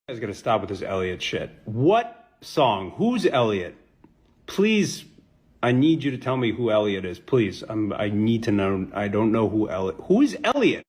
You guys gotta stop with this Elliot shit. What song? Who's Elliot? Please, I need you to tell me who Elliot is. Please, I need to know. I don't know who Elliot. Who is Elliot?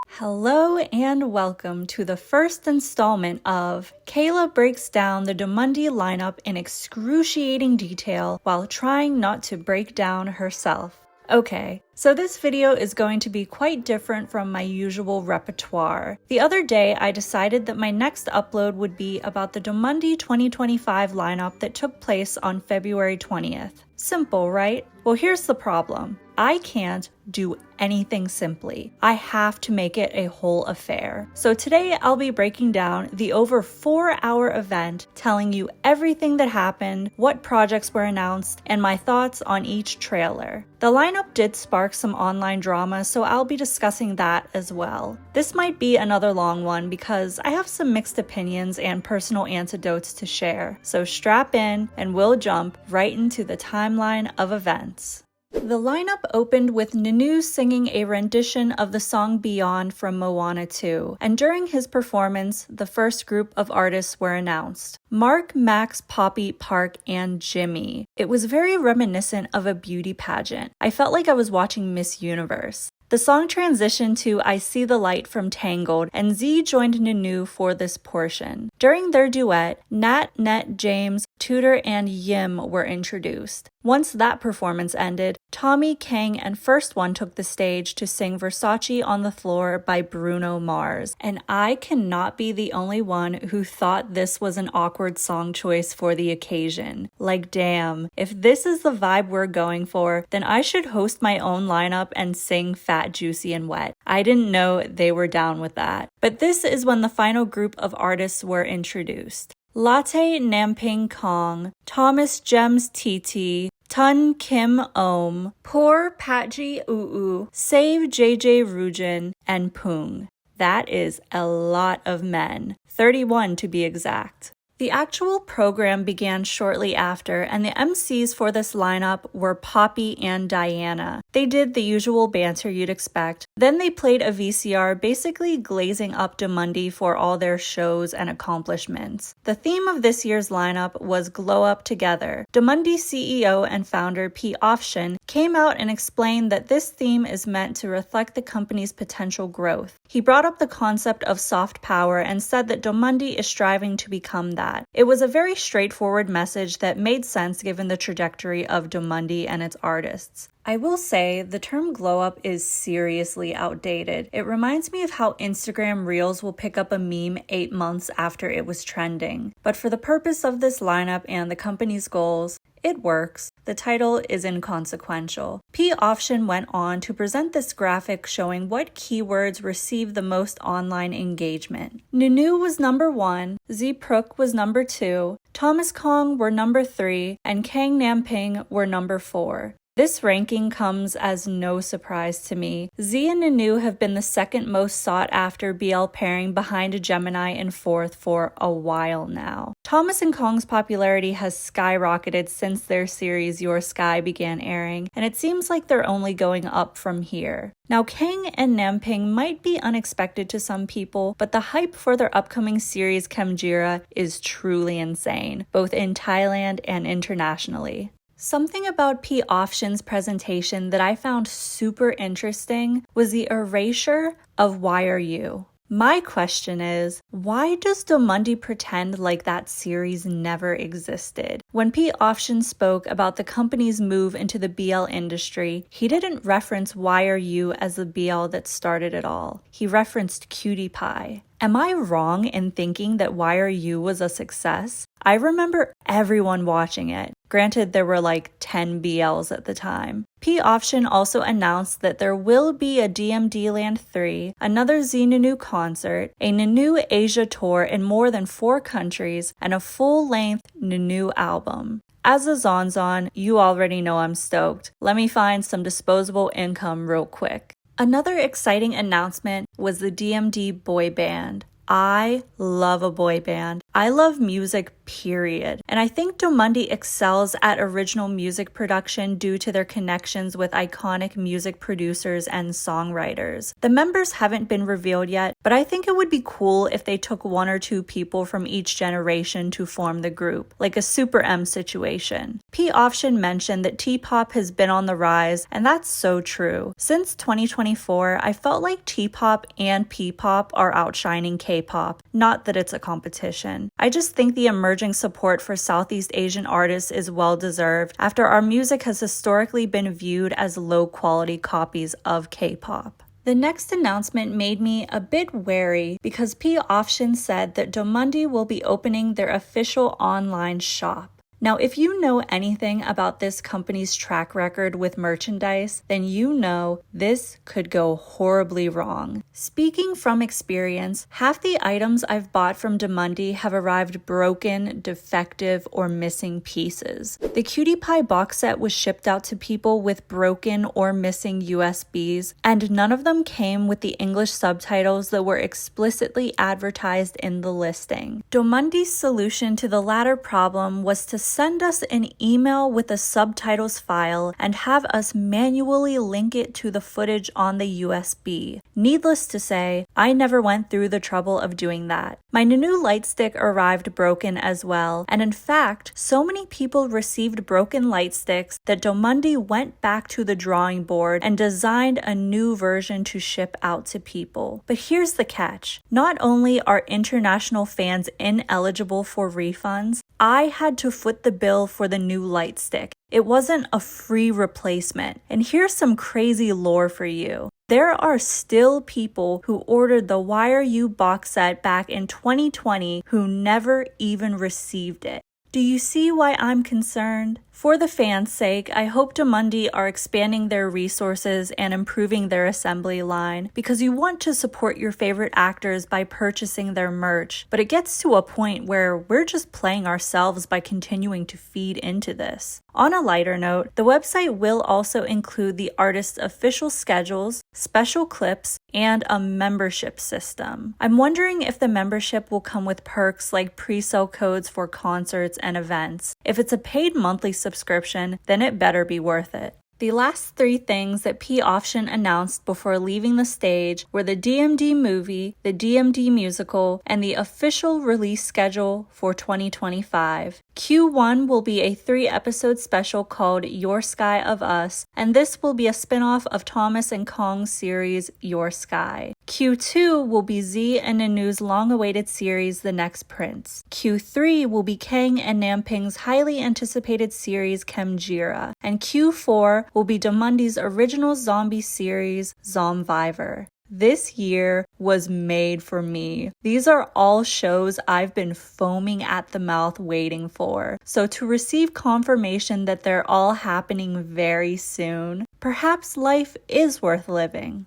Hello and welcome to the first installment of Kayla breaks down the DMD lineup in excruciating detail while trying not to break down herself. Okay, so this video is going to be quite different from my usual repertoire. The other day, I decided that my next upload would be about the DMD 2025 lineup that took place on February 20th. Simple, right? Well, here's the problem. I can't do anything simply. I have to make it a whole affair. So today I'll be breaking down the over 4-hour event, telling you everything that happened, what projects were announced, and my thoughts on each trailer. The lineup did spark some online drama, so I'll be discussing that as well. This might be another long one because I have some mixed opinions and personal anecdotes to share. So strap in and we'll jump right into the timeline of events. The lineup opened with Nunu singing a rendition of the song Beyond from Moana 2, and during his performance, the first group of artists were announced. Mark, Max, Poppy, Park, and Jimmy. It was very reminiscent of a beauty pageant. I felt like I was watching Miss Universe. The song transitioned to I See the Light from Tangled, and Z joined Nunu for this portion. During their duet, Nat, Net, James, Tudor, and Yim were introduced. Once that performance ended, Tommy, Kang, and First One took the stage to sing Versace on the Floor by Bruno Mars. And I cannot be the only one who thought this was an awkward song choice for the occasion. Like, damn, if this is the vibe we're going for, then I should host my own lineup and sing Fat, Juicy, and Wet. I didn't know they were down with that. But this is when the final group of artists were introduced. Latte Namping Kong, Thomas Gems TT, Tun Kim Ohm, Poor Patji Uu, Save JJ Rujin, and Poong. That is a lot of men, 31 to be exact. The actual program began shortly after, and the MCs for this lineup were Poppy and Diana. They did the usual banter you'd expect. Then they played a VCR basically glazing up DMD for all their shows and accomplishments. The theme of this year's lineup was Glow Up Together. DMD CEO and founder P. Offshin came out and explained that this theme is meant to reflect the company's potential growth. He brought up the concept of soft power and said that DMD is striving to become that. It was a very straightforward message that made sense given the trajectory of DMD and its artists. I will say, the term glow up is seriously outdated. It reminds me of how Instagram Reels will pick up a meme 8 months after it was trending. But for the purpose of this lineup and the company's goals, it works. The title is inconsequential. P. Offshin went on to present this graphic showing what keywords received the most online engagement. Nunu was number 1, Z Prook was number 2, Thomas Kong were number 3, and Kang Namping were number 4. This ranking comes as no surprise to me. Z and Nunu have been the second most sought after BL pairing behind a Gemini and fourth for a while now. Thomas and Kong's popularity has skyrocketed since their series Your Sky began airing, and it seems like they're only going up from here. Now, Kang and Namping might be unexpected to some people, but the hype for their upcoming series Kemjira is truly insane, both in Thailand and internationally. Something about P. Offshin's presentation that I found super interesting was the erasure of Why Are You? My question is, why does DMD pretend like that series never existed? When P. Offshin spoke about the company's move into the BL industry, he didn't reference Why Are You as the BL that started it all. He referenced Cutie Pie. Am I wrong in thinking that Why Are You was a success? I remember everyone watching it. Granted, there were like 10 BLs at the time. P. Offshin also announced that there will be a DMD Land 3, another Z Nunu concert, a Nunu Asia tour in more than 4 countries, and a full-length Nunu album. As a Zonzon, you already know I'm stoked. Let me find some disposable income real quick. Another exciting announcement was the DMD boy band. I love a boy band. I love music, period. And I think Domundi excels at original music production due to their connections with iconic music producers and songwriters. The members haven't been revealed yet, but I think it would be cool if they took one or two people from each generation to form the group, like a Super M situation. P. Option mentioned that T-pop has been on the rise, and that's so true. Since 2024, I felt like T-pop and P-pop are outshining K-pop. Not that it's a competition. I just think the emerging support for Southeast Asian artists is well deserved after our music has historically been viewed as low-quality copies of K-pop. The next announcement made me a bit wary because P. Option said that Domundi will be opening their official online shop. Now, if you know anything about this company's track record with merchandise, then you know this could go horribly wrong. Speaking from experience, half the items I've bought from Domundi have arrived broken, defective, or missing pieces. The Cutie Pie box set was shipped out to people with broken or missing USBs, and none of them came with the English subtitles that were explicitly advertised in the listing. Domundi's solution to the latter problem was to send us an email with a subtitles file and have us manually link it to the footage on the USB. Needless to say, I never went through the trouble of doing that. My new light stick arrived broken as well, and in fact, so many people received broken light sticks that Domundi went back to the drawing board and designed a new version to ship out to people. But here's the catch. Not only are international fans ineligible for refunds, I had to foot the bill for the new light stick. It wasn't a free replacement. And here's some crazy lore for you. There are still people who ordered the Wire U box set back in 2020 who never even received it. Do you see why I'm concerned? For the fans' sake, I hope Domundi are expanding their resources and improving their assembly line because you want to support your favorite actors by purchasing their merch, but it gets to a point where we're just playing ourselves by continuing to feed into this. On a lighter note, the website will also include the artist's official schedules, special clips, and a membership system. I'm wondering if the membership will come with perks like pre-sale codes for concerts and events. If it's a paid monthly subscription, then it better be worth it. The last three things that P. Option announced before leaving the stage were the DMD movie, the DMD musical, and the official release schedule for 2025. Q1 will be a 3-episode special called Your Sky of Us, and this will be a spin-off of Thomas and Kong's series Your Sky. Q2 will be Z and Nanu's long-awaited series The Next Prince. Q3 will be Kang and Namping's highly anticipated series Chemjira, and Q4 will be Domundi's original zombie series Zomvivor. This year was made for me. These are all shows I've been foaming at the mouth waiting for. So to receive confirmation that they're all happening very soon, perhaps life is worth living.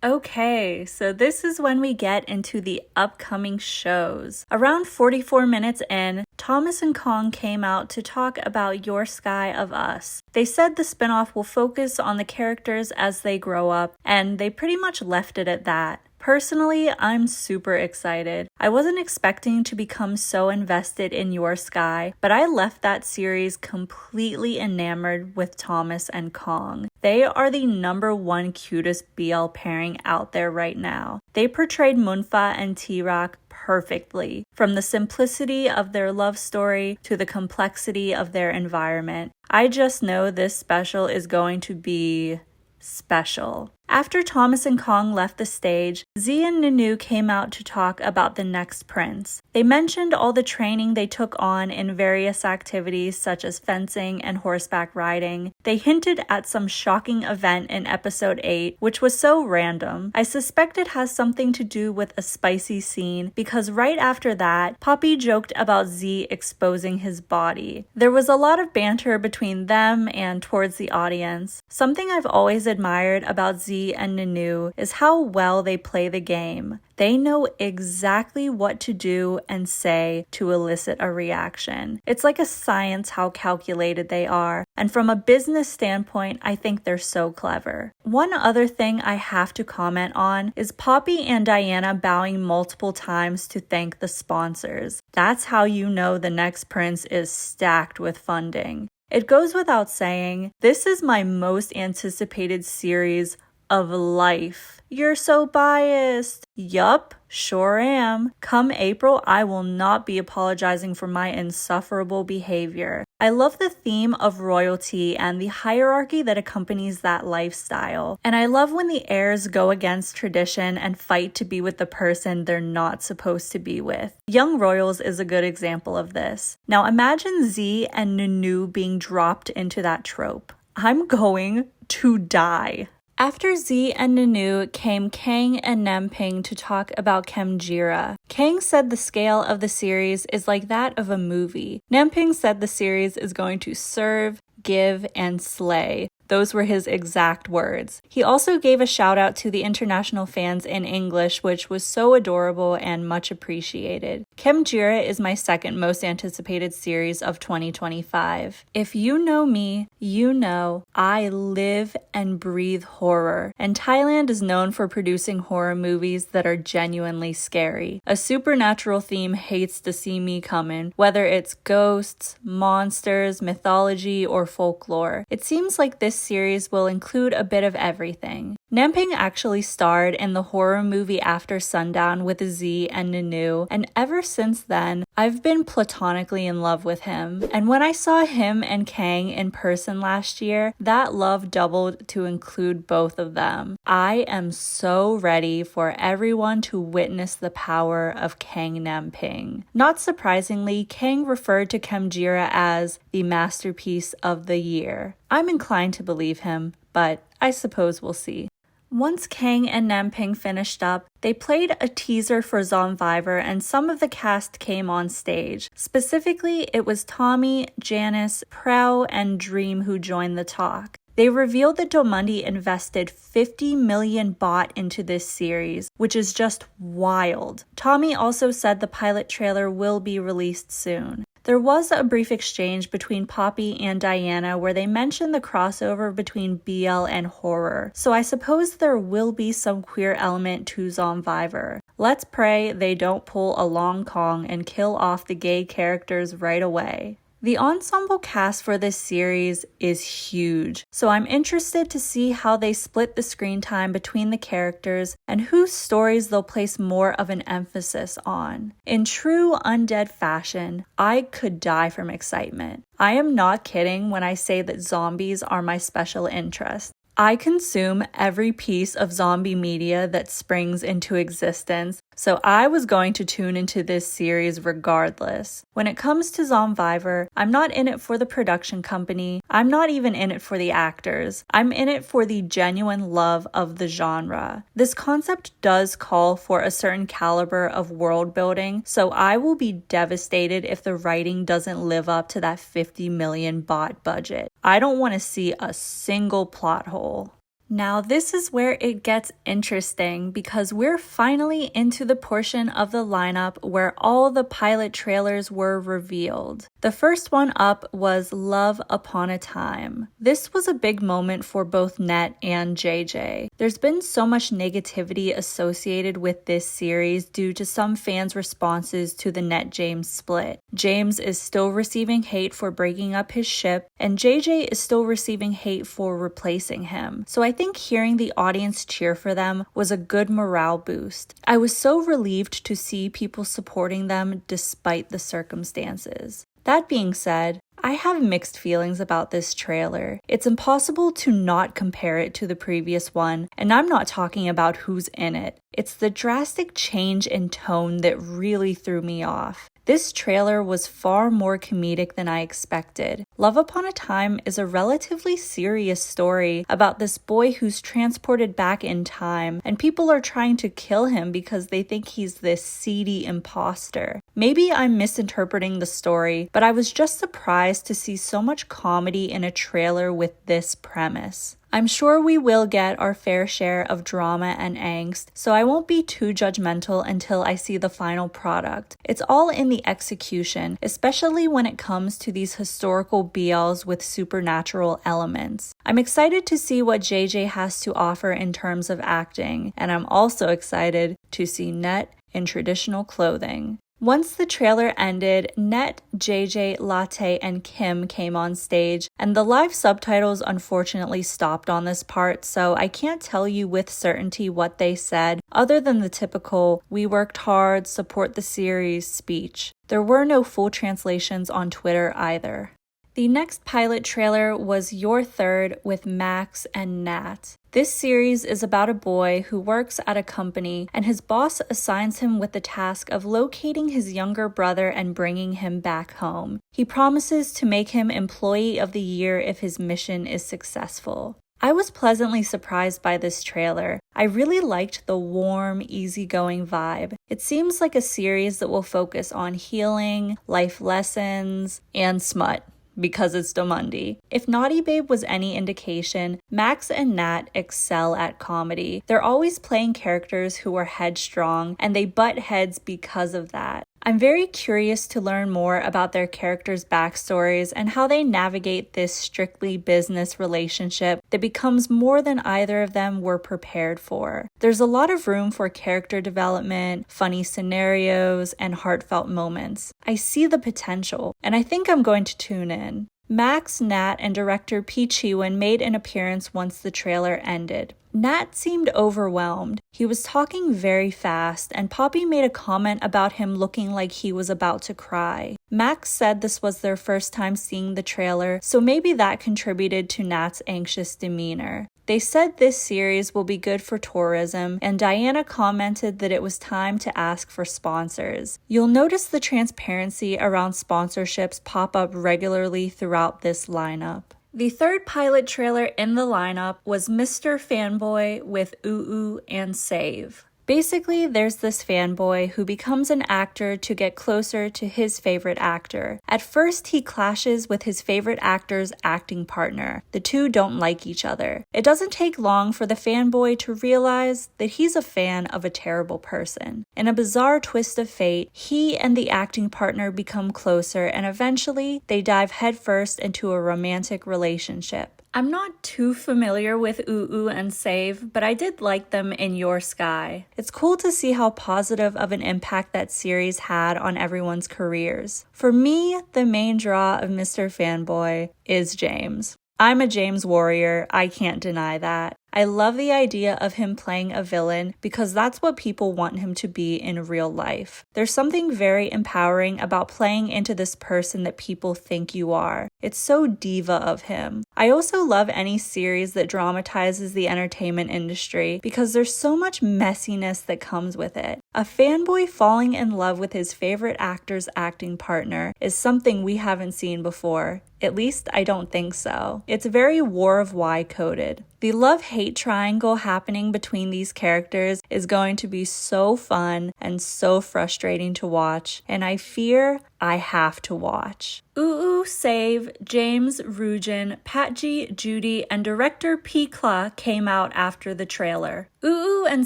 Okay, so this is when we get into the upcoming shows. Around 44 minutes in, Thomas and Kong came out to talk about Your Sky of Us. They said the spinoff will focus on the characters as they grow up, and they pretty much left it at that. Personally, I'm super excited. I wasn't expecting to become so invested in Your Sky, but I left that series completely enamored with Thomas and Kong. They are the #1 cutest BL pairing out there right now. They portrayed Moonfa and T-Rock perfectly, from the simplicity of their love story to the complexity of their environment. I just know this special is going to be special. After Thomas and Kong left the stage, Z and Nanu came out to talk about The Next Prince. They mentioned all the training they took on in various activities such as fencing and horseback riding. They hinted at some shocking event in episode 8, which was so random. I suspect it has something to do with a spicy scene because right after that, Poppy joked about Z exposing his body. There was a lot of banter between them and towards the audience. Something I've always admired about Z Z and Nanu is how well they play the game. They know exactly what to do and say to elicit a reaction. It's like a science how calculated they are, and from a business standpoint, I think they're so clever. One other thing I have to comment on is Poppy and Diana bowing multiple times to thank the sponsors. That's how you know the next prince is stacked with funding. It goes without saying, this is my most anticipated series of life. You're so biased. Yup, sure am. Come April, I will not be apologizing for my insufferable behavior. I love the theme of royalty and the hierarchy that accompanies that lifestyle. And I love when the heirs go against tradition and fight to be with the person they're not supposed to be with. Young Royals is a good example of this. Now imagine Z and Nunu being dropped into that trope. I'm going to die. After Z and Nanu came Kang and Namping to talk about Kemjira. Kang said the scale of the series is like that of a movie. Namping said the series is going to serve, give, and slay. Those were his exact words. He also gave a shout out to the international fans in English, which was so adorable and much appreciated. Kemjira is my second most anticipated series of 2025. If you know me, you know I live and breathe horror, and Thailand is known for producing horror movies that are genuinely scary. A supernatural theme hates to see me coming, whether it's ghosts, monsters, mythology, or folklore. It seems like this series will include a bit of everything. Namping actually starred in the horror movie After Sundown with Z and Nanu, and ever since then, I've been platonically in love with him. And when I saw him and Kang in person last year, that love doubled to include both of them. I am so ready for everyone to witness the power of Kang Namping. Not surprisingly, Kang referred to Kemjira as the masterpiece of the year. I'm inclined to believe him, but I suppose we'll see. Once Kang and Namping finished up, they played a teaser for Zombievor and some of the cast came on stage. Specifically, it was Tommy, Janice, Prao, and Dream who joined the talk. They revealed that Domundi invested 50 million baht into this series, which is just wild. Tommy also said the pilot trailer will be released soon. There was a brief exchange between Poppy and Diana where they mentioned the crossover between BL and horror, so I suppose there will be some queer element to Zombievor. Let's pray they don't pull a Long Kong and kill off the gay characters right away. The ensemble cast for this series is huge, so I'm interested to see how they split the screen time between the characters and whose stories they'll place more of an emphasis on. In true undead fashion, I could die from excitement. I am not kidding when I say that zombies are my special interest. I consume every piece of zombie media that springs into existence, so I was going to tune into this series regardless. When it comes to Zombievor, I'm not in it for the production company, I'm not even in it for the actors, I'm in it for the genuine love of the genre. This concept does call for a certain caliber of world building, so I will be devastated if the writing doesn't live up to that 50 million baht budget. I don't want to see a single plot hole. Now this is where it gets interesting because we're finally into the portion of the lineup where all the pilot trailers were revealed. The first one up was Love Upon a Time. This was a big moment for both Net and JJ. There's been so much negativity associated with this series due to some fans' responses to the Net-James split. James is still receiving hate for breaking up his ship, and JJ is still receiving hate for replacing him. So I think hearing the audience cheer for them was a good morale boost. I was so relieved to see people supporting them despite the circumstances. That being said, I have mixed feelings about this trailer. It's impossible to not compare it to the previous one, and I'm not talking about who's in it. It's the drastic change in tone that really threw me off. This trailer was far more comedic than I expected. Love Upon a Time is a relatively serious story about this boy who's transported back in time, and people are trying to kill him because they think he's this seedy imposter. Maybe I'm misinterpreting the story, but I was just surprised to see so much comedy in a trailer with this premise. I'm sure we will get our fair share of drama and angst, so I won't be too judgmental until I see the final product. It's all in the execution, especially when it comes to these historical BLs with supernatural elements. I'm excited to see what JJ has to offer in terms of acting, and I'm also excited to see Net in traditional clothing. Once the trailer ended, Net, JJ, Latte, and Kim came on stage, and the live subtitles unfortunately stopped on this part, so I can't tell you with certainty what they said, other than the typical, "We worked hard, support the series" speech. There were no full translations on Twitter either. The next pilot trailer was Your Third with Max and Nat. This series is about a boy who works at a company and his boss assigns him with the task of locating his younger brother and bringing him back home. He promises to make him Employee of the Year if his mission is successful. I was pleasantly surprised by this trailer. I really liked the warm, easygoing vibe. It seems like a series that will focus on healing, life lessons, and smut, because it's DMD. If Naughty Babe was any indication, Max and Nat excel at comedy. They're always playing characters who are headstrong, and they butt heads because of that. I'm very curious to learn more about their characters' backstories and how they navigate this strictly business relationship that becomes more than either of them were prepared for. There's a lot of room for character development, funny scenarios, and heartfelt moments. I see the potential, and I think I'm going to tune in. Max, Nat, and director P. Chiwin made an appearance once the trailer ended. Nat seemed overwhelmed. He was talking very fast, and Poppy made a comment about him looking like he was about to cry. Max said this was their first time seeing the trailer, so maybe that contributed to Nat's anxious demeanor. They said this series will be good for tourism, and Diana commented that it was time to ask for sponsors. You'll notice the transparency around sponsorships pop up regularly throughout this lineup. The third pilot trailer in the lineup was Mr. Fanboy with e-lhee and Save. Basically, there's this fanboy who becomes an actor to get closer to his favorite actor. At first, he clashes with his favorite actor's acting partner. The two don't like each other. It doesn't take long for the fanboy to realize that he's a fan of a terrible person. In a bizarre twist of fate, he and the acting partner become closer, and eventually, they dive headfirst into a romantic relationship. I'm not too familiar with e-lhee and Save, but I did like them in Your Sky. It's cool to see how positive of an impact that series had on everyone's careers. For me, the main draw of Mr. Fanboy is James. I'm a James warrior, I can't deny that. I love the idea of him playing a villain because that's what people want him to be in real life. There's something very empowering about playing into this person that people think you are. It's so diva of him. I also love any series that dramatizes the entertainment industry because there's so much messiness that comes with it. A fanboy falling in love with his favorite actor's acting partner is something we haven't seen before. At least I don't think so. It's very War of Why coded. The love-hate triangle happening between these characters is going to be so fun and so frustrating to watch, and I fear I have to watch. e-lhee, Save, James, Rugen, Patji, Judy, and director P-Kla came out after the trailer. e-lhee and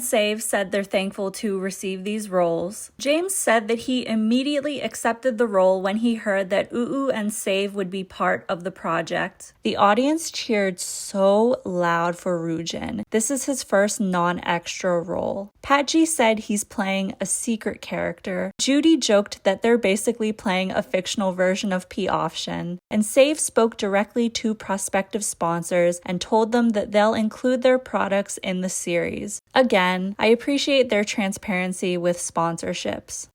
Save said they're thankful to receive these roles. James said that he immediately accepted the role when he heard that e-lhee and Save would be part of the project. The audience cheered so loud for Rugen. This is his first non-extra role. Patji said he's playing a secret character. Judy joked that they're basically playing a fictional version of P-Option. And Save spoke directly to prospective sponsors and told them that they'll include their products in the series. Again, I appreciate their transparency with sponsorships.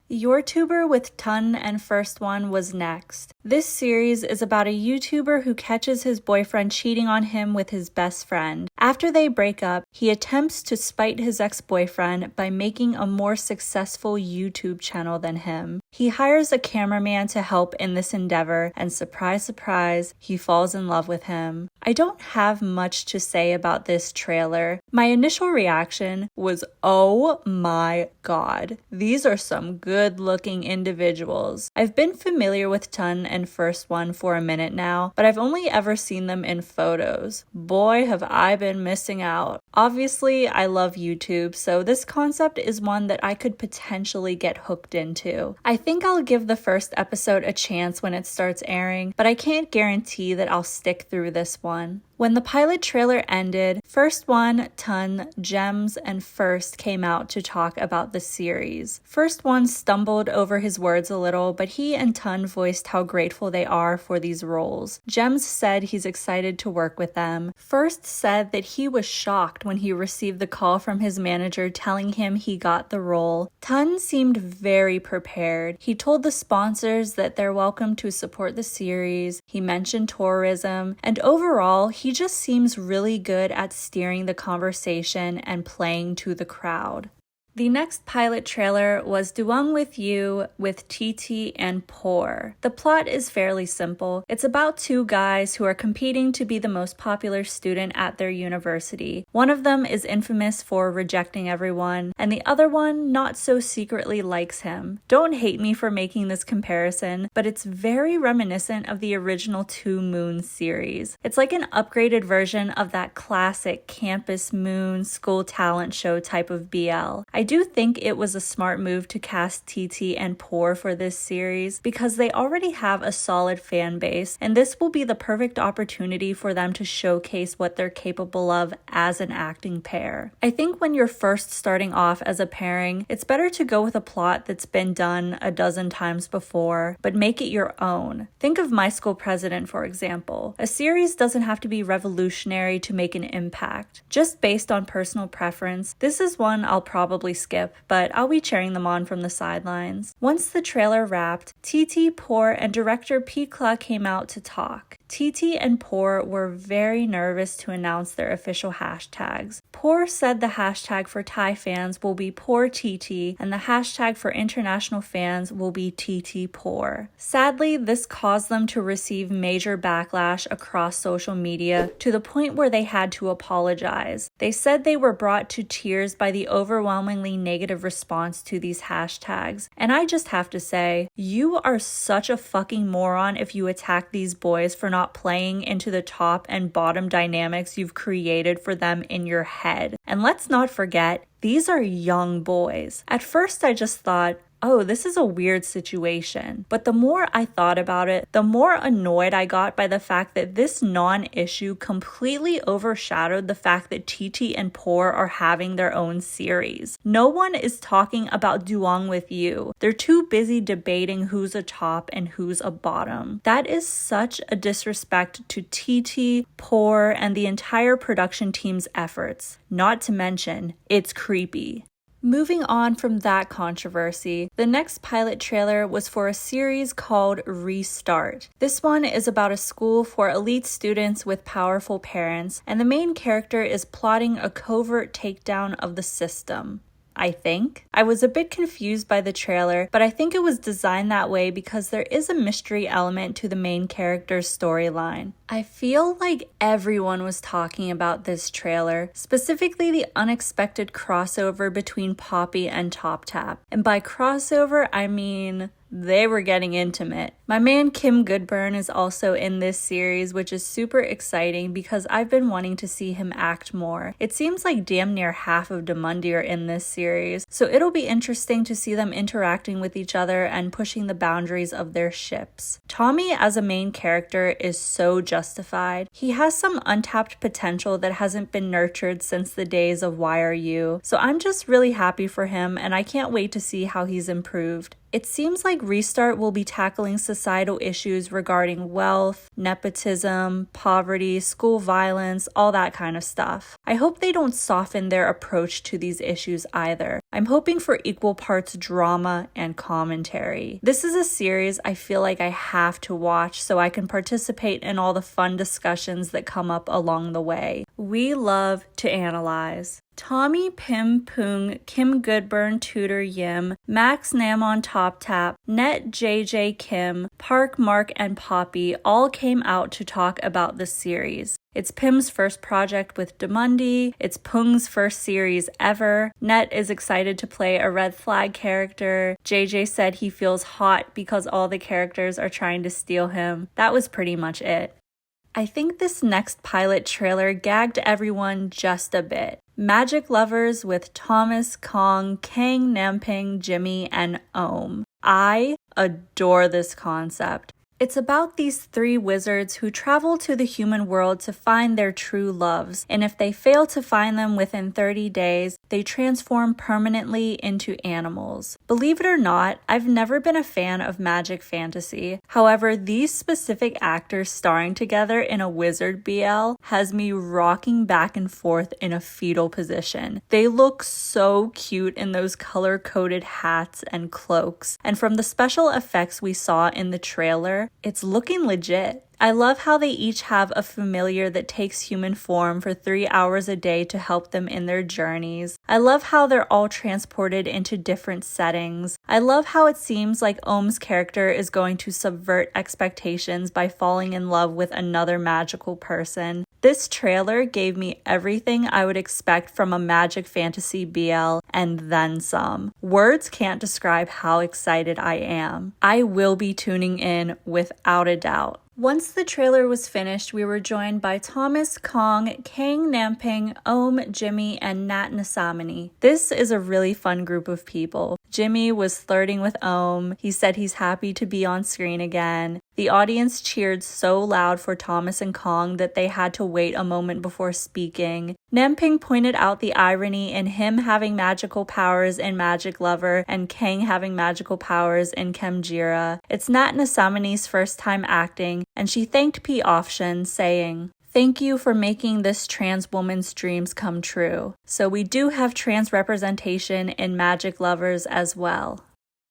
YouTuber with Ton and First One was next. This series is about a YouTuber who catches his boyfriend cheating on him with his best friend. After they break up, he attempts to spite his ex-boyfriend by making a more successful YouTube channel than him. He hires a cameraman to help in this endeavor, and surprise, surprise, he falls in love with him. I don't have much to say about this trailer. My initial reaction was, oh my god, these are some good-looking individuals. I've been familiar with Ton and First One for a minute now, but I've only ever seen them in photos. Boy, have I been missing out. Obviously, I love YouTube, so this concept is one that I could potentially get hooked into. I think I'll give the first episode a chance when it starts airing, but I can't guarantee that I'll stick through this one. When the pilot trailer ended, First One, Ton, Gems, and First came out to talk about the series. First One stumbled over his words a little, but he and Ton voiced how grateful they are for these roles. Gems said he's excited to work with them. First said that he was shocked when he received the call from his manager telling him he got the role. Ton seemed very prepared. He told the sponsors that they're welcome to support the series. He mentioned tourism, and overall, he just seems really good at steering the conversation and playing to the crowd. The next pilot trailer was Duong With You with TT and Poor. The plot is fairly simple. It's about two guys who are competing to be the most popular student at their university. One of them is infamous for rejecting everyone, and the other one not so secretly likes him. Don't hate me for making this comparison, but it's very reminiscent of the original Two Moons series. It's like an upgraded version of that classic campus moon school talent show type of BL. I do think it was a smart move to cast TT and Poor for this series because they already have a solid fan base, and this will be the perfect opportunity for them to showcase what they're capable of as an acting pair. I think when you're first starting off as a pairing, it's better to go with a plot that's been done a dozen times before, but make it your own. Think of My School President, for example. A series doesn't have to be revolutionary to make an impact. Just based on personal preference, this is one I'll probably skip, but I'll be cheering them on from the sidelines. Once the trailer wrapped, TT, Poor, and director P-Kla came out to talk. TT and Poor were very nervous to announce their official hashtags. Poor said the hashtag for Thai fans will be PoorTT, and the hashtag for international fans will be TT-Poor. Sadly, this caused them to receive major backlash across social media to the point where they had to apologize. They said they were brought to tears by the overwhelmingly negative response to these hashtags, and I just have to say, you are such a fucking moron if you attack these boys for not playing into the top and bottom dynamics you've created for them in your head. And let's not forget, these are young boys. At first I just thought, oh, this is a weird situation. But the more I thought about it, the more annoyed I got by the fact that this non-issue completely overshadowed the fact that TT and Poor are having their own series. No one is talking about Duong With You. They're too busy debating who's a top and who's a bottom. That is such a disrespect to TT, Poor, and the entire production team's efforts. Not to mention, it's creepy. Moving on from that controversy, the next pilot trailer was for a series called Restart. This one is about a school for elite students with powerful parents, and the main character is plotting a covert takedown of the system. I think. I was a bit confused by the trailer, but I think it was designed that way because there is a mystery element to the main character's storyline. I feel like everyone was talking about this trailer, specifically the unexpected crossover between Poppy and Top Tap. And by crossover, I mean they were getting intimate. My man Kim Goodburn is also in this series, which is super exciting because I've been wanting to see him act more. It seems like damn near half of DMD are in this series, so it'll be interesting to see them interacting with each other and pushing the boundaries of their ships. Tommy as a main character is so justified. He has some untapped potential that hasn't been nurtured since the days of Why Are You, so I'm just really happy for him and I can't wait to see how he's improved. It seems like Restart will be tackling societal issues regarding wealth, nepotism, poverty, school violence, all that kind of stuff. I hope they don't soften their approach to these issues either. I'm hoping for equal parts drama and commentary. This is a series I feel like I have to watch so I can participate in all the fun discussions that come up along the way. We love to analyze. Tommy Pim Poong, Kim Goodburn Tudor Yim, Max Namon Top Tap, Net JJ Kim, Park Mark, and Poppy all came out to talk about the series. It's Pim's first project with DMD, it's Poong's first series ever. Net is excited to play a red flag character. JJ said he feels hot because all the characters are trying to steal him. That was pretty much it. I think this next pilot trailer gagged everyone just a bit. Magic Lovers with Thomas, Kong, Kang, Namping, Jimmy, and Ohm. I adore this concept. It's about these three wizards who travel to the human world to find their true loves, and if they fail to find them within 30 days, they transform permanently into animals. Believe it or not, I've never been a fan of magic fantasy. However, these specific actors starring together in a wizard BL has me rocking back and forth in a fetal position. They look so cute in those color-coded hats and cloaks, and from the special effects we saw in the trailer, it's looking legit. I love how they each have a familiar that takes human form for 3 hours a day to help them in their journeys. I love how they're all transported into different settings. I love how it seems like Ohm's character is going to subvert expectations by falling in love with another magical person. This trailer gave me everything I would expect from a magic fantasy BL and then some. Words can't describe how excited I am. I will be tuning in without a doubt. Once the trailer was finished, we were joined by Thomas, Kong, Kang Namping, Ohm, Jimmy, and Nat Nasamani. This is a really fun group of people. Jimmy was flirting with Ohm. He said he's happy to be on screen again. The audience cheered so loud for Thomas and Kong that they had to wait a moment before speaking. Namping pointed out the irony in him having magical powers in Magic Lover and Kang having magical powers in Kemjira. It's Nat Nasamani's first time acting, and she thanked P. Option, saying, "Thank you for making this trans woman's dreams come true." So we do have trans representation in Magic Lovers as well.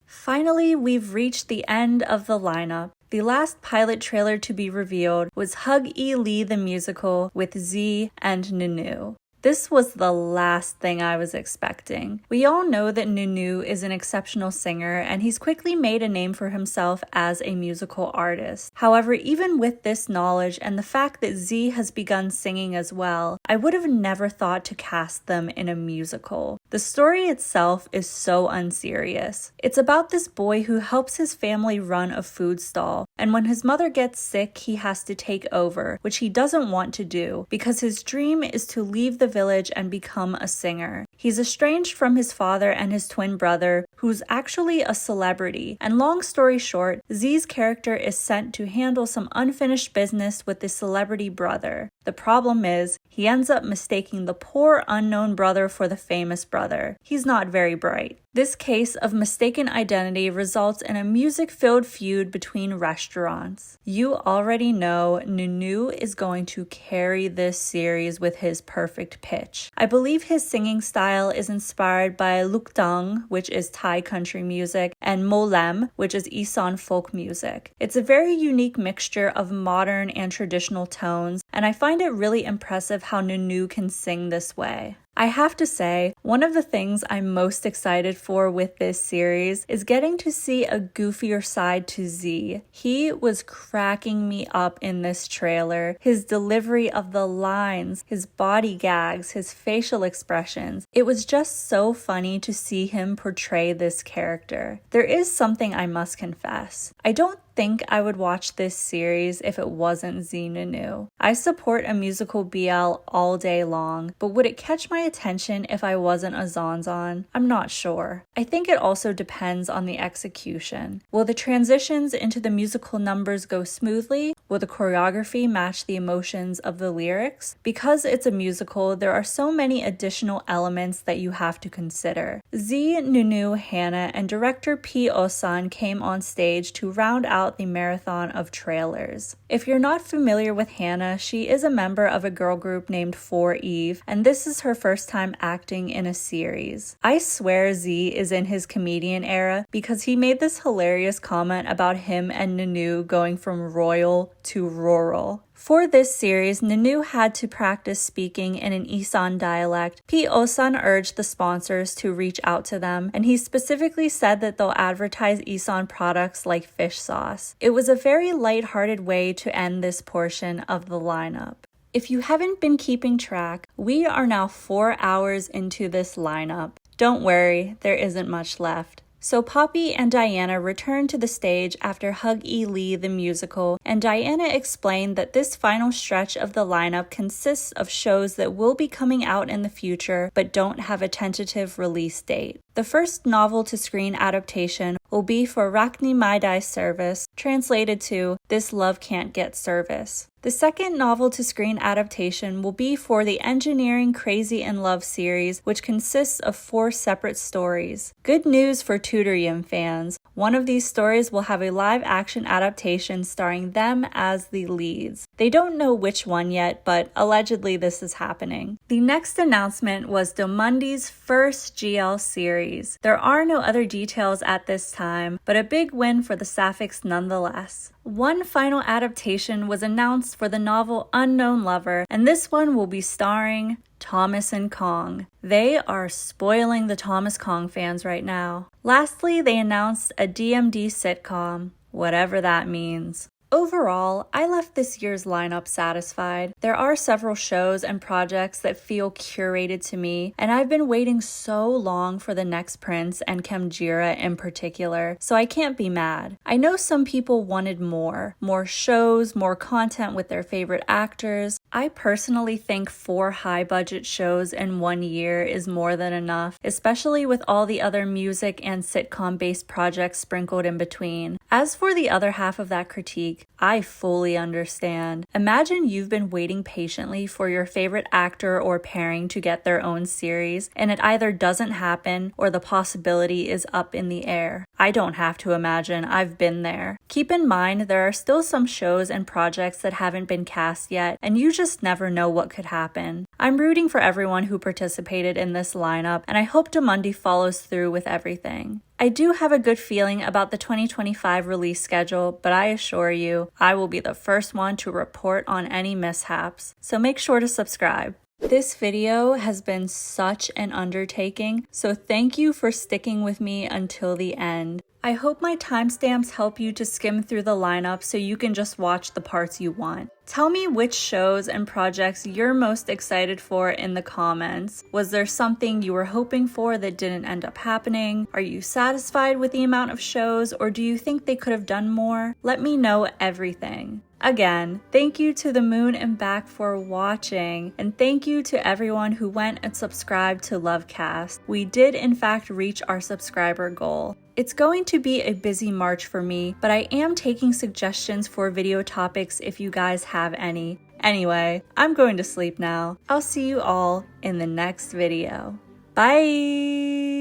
Finally, we've reached the end of the lineup. The last pilot trailer to be revealed was Hug e-Lee the Musical with Z and Nunu. This was the last thing I was expecting. We all know that Nunu is an exceptional singer, and he's quickly made a name for himself as a musical artist. However, even with this knowledge and the fact that Z has begun singing as well, I would have never thought to cast them in a musical. The story itself is so unserious. It's about this boy who helps his family run a food stall, and when his mother gets sick, he has to take over, which he doesn't want to do because his dream is to leave the village and become a singer. He's estranged from his father and his twin brother, who's actually a celebrity, and long story short, Z's character is sent to handle some unfinished business with the celebrity brother. The problem is, he ends up mistaking the poor unknown brother for the famous brother. He's not very bright. This case of mistaken identity results in a music-filled feud between restaurants. You already know Nunu is going to carry this series with his perfect pitch. I believe his singing style is inspired by Lukdang, which is Thai country music, and Molem, which is Isan folk music. It's a very unique mixture of modern and traditional tones, and I find it really impressive how Nunu can sing this way. I have to say, one of the things I'm most excited for with this series is getting to see a goofier side to Z. He was cracking me up in this trailer. His delivery of the lines, his body gags, his facial expressions. It was just so funny to see him portray this character. There is something I must confess. I don't think I would watch this series if it wasn't Z Nunu. I support a musical BL all day long, but would it catch my attention if I wasn't a Zanzan? I'm not sure. I think it also depends on the execution. Will the transitions into the musical numbers go smoothly, Will the choreography match the emotions of the lyrics? Because it's a musical, there are so many additional elements that you have to consider. Z, Nunu, Hannah, and director P. Osan came on stage to round out the marathon of trailers. If you're not familiar with Hannah, she is a member of a girl group named 4Eve, and this is her first time acting in a series. I swear Z is in his comedian era because he made this hilarious comment about him and Nunu going from royal to rural. For this series, Nunu had to practice speaking in an Isan dialect. P. Osan urged the sponsors to reach out to them, and he specifically said that they'll advertise Isan products like fish sauce. It was a very lighthearted way to end this portion of the lineup. If you haven't been keeping track, we are now 4 hours into this lineup. Don't worry, there isn't much left. So Poppy and Diana returned to the stage after Hug e-Lee the musical, and Diana explained that this final stretch of the lineup consists of shows that will be coming out in the future but don't have a tentative release date. The first novel-to-screen adaptation will be for Rakni Maidai Service, translated to This Love Can't Get Service. The second novel-to-screen adaptation will be for the Engineering Crazy in Love series, which consists of 4 separate stories. Good news for Tutoryum fans. One of these stories will have a live-action adaptation starring them as the leads. They don't know which one yet, but allegedly this is happening. The next announcement was Domundi's first GL series. There are no other details at this time, but a big win for the Sapphics nonetheless. One final adaptation was announced for the novel Unknown Lover, and this one will be starring Thomas and Kong. They are spoiling the Thomas Kong fans right now. Lastly, they announced a DMD sitcom, whatever that means. Overall, I left this year's lineup satisfied. There are several shows and projects that feel curated to me, and I've been waiting so long for the next Prince and Kemjira in particular, so I can't be mad. I know some people wanted more shows, more content with their favorite actors. I personally think 4 high-budget shows in 1 year is more than enough, especially with all the other music and sitcom-based projects sprinkled in between. As for the other half of that critique, I fully understand. Imagine you've been waiting patiently for your favorite actor or pairing to get their own series, and it either doesn't happen or the possibility is up in the air. I don't have to imagine, I've been there. Keep in mind, there are still some shows and projects that haven't been cast yet, and you just never know what could happen. I'm rooting for everyone who participated in this lineup, and I hope Dumundi follows through with everything. I do have a good feeling about the 2025 release schedule, but I assure you, I will be the first one to report on any mishaps, so make sure to subscribe. This video has been such an undertaking, so thank you for sticking with me until the end. I hope my timestamps help you to skim through the lineup so you can just watch the parts you want. Tell me which shows and projects you're most excited for in the comments. Was there something you were hoping for that didn't end up happening? Are you satisfied with the amount of shows, or do you think they could have done more? Let me know everything. Again, thank you to the moon and back for watching, and thank you to everyone who went and subscribed to Lovecast. We did in fact reach our subscriber goal. It's going to be a busy March for me, but I am taking suggestions for video topics if you guys have any. Anyway, I'm going to sleep now. I'll see you all in the next video. Bye!